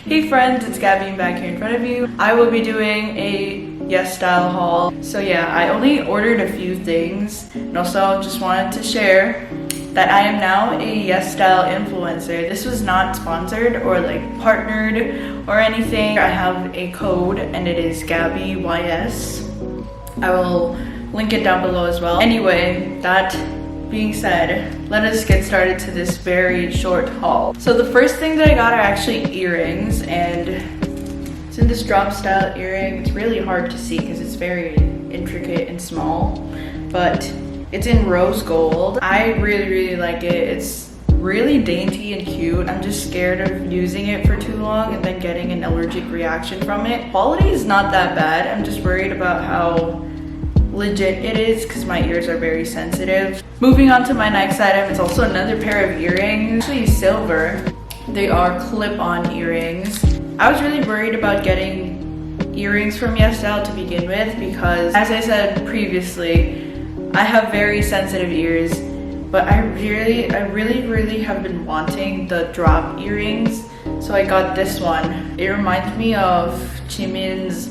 Hey friends, it's Gabby back here in front of you. I will be doing a YESSTYLE haul. So yeah, I only ordered a few things and also just wanted to share that I am now a YESSTYLE influencer. This was not sponsored or like partnered or anything. I have a code and it is Gabby YS. I will link it down below as well. Anyway, that being said, let us get started to this very short haul. So the first thing that I got are actually earrings, and it's in this drop style earring. It's really hard to see because it's very intricate and small, but it's in rose gold. I really like it. It's really dainty and cute. I'm just scared of using it for too long and then getting an allergic reaction from it. Quality is not that bad. I'm just worried about how legit it is because my ears are very sensitive. Moving on to my next item, it's also another pair of earrings, actually silver. They are clip-on earrings. I was really worried about getting earrings from YESSTYLE to begin with because, as I said previously, I have very sensitive ears, but I really have been wanting the drop earrings, so I got this one. It reminds me of Jimin's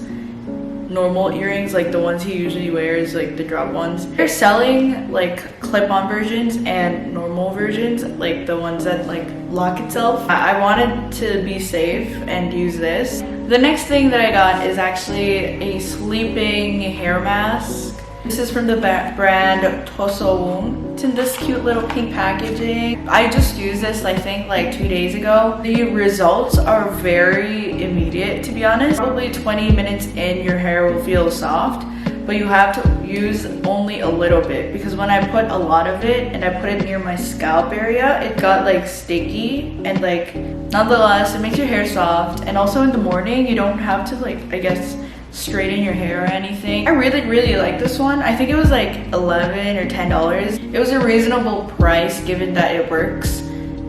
normal earrings, like the ones he usually wears, like the drop ones. They're selling like clip-on versions and normal versions, like the ones that like lock itself. I wanted to be safe and use this. The next thing that I got is actually a sleeping hair mask. This is from the brand Tosoung. It's in this cute little pink packaging. I just used this, I think, like 2 days ago. The results are very immediate, to be honest. Probably 20 minutes in, your hair will feel soft, but you have to use only a little bit because when I put a lot of it and I put it near my scalp area, it got like sticky, and like nonetheless, it makes your hair soft. And also in the morning, you don't have to like, I guess, straighten your hair or anything. I really like this one. I think it was like $11 or $10. It was a reasonable price given that it works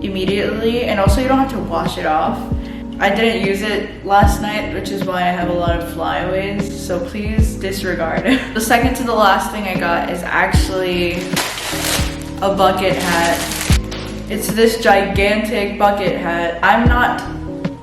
immediately, and also you don't have to wash it off. I didn't use it last night, which is why I have a lot of flyaways, so please disregard. The second to the last thing I got is actually a bucket hat. It's this gigantic bucket hat. I'm not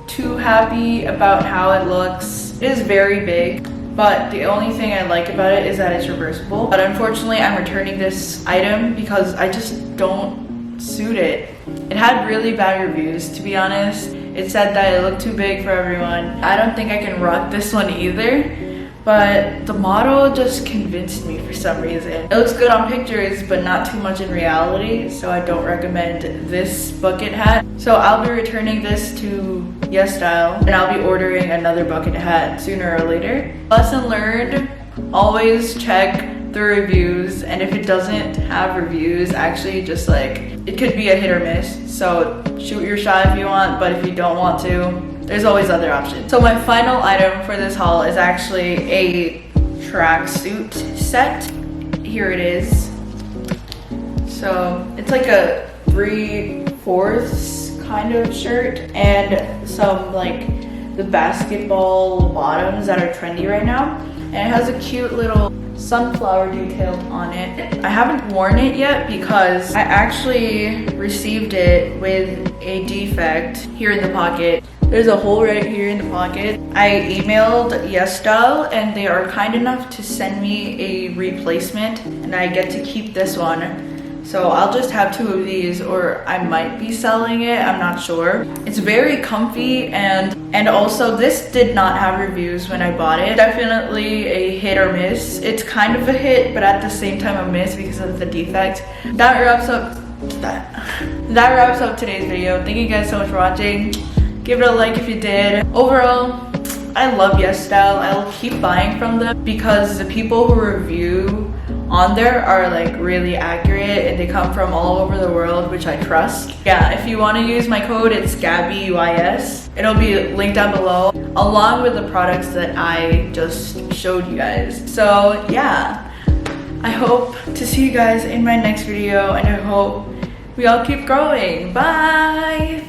too happy about how it looks. It is very big, but the only thing I like about it is that it's reversible. But unfortunately, I'm returning this item because I just don't suit it. It had really bad reviews, to be honest. It said that it looked too big for everyone. I don't think I can rock this one either, but the model just convinced me for some reason. It looks good on pictures, but not too much in reality, so I don't recommend this bucket hat. So I'll be returning this to YESSTYLE, and I'll be ordering another bucket hat sooner or later. Lesson learned, always check the reviews, and if it doesn't have reviews, actually just like, it could be a hit or miss. So shoot your shot if you want, but if you don't want to, there's always other options. So my final item for this haul is actually a tracksuit set. Here it is. So it's like a 3/4 kind of shirt and some like the basketball bottoms that are trendy right now. And it has a cute little sunflower detail on it. I haven't worn it yet because I actually received it with a defect here in the pocket. There's a hole right here in the pocket. I emailed YESSTYLE and they are kind enough to send me a replacement, and I get to keep this one. So I'll just have 2 of these, or I might be selling it, I'm not sure. It's very comfy, and also this did not have reviews when I bought it. Definitely a hit or miss. It's kind of a hit, but at the same time a miss because of the defect. That wraps up today's video. Thank you guys so much for watching. Give it a like if you did. Overall, I love YESSTYLE. I'll keep buying from them because the people who review on there are like really accurate and they come from all over the world, which I trust. Yeah, if you want to use my code, it's Gabby YS. It'll be linked down below along with the products that I just showed you guys. So yeah, I hope to see you guys in my next video, and I hope we all keep growing. Bye!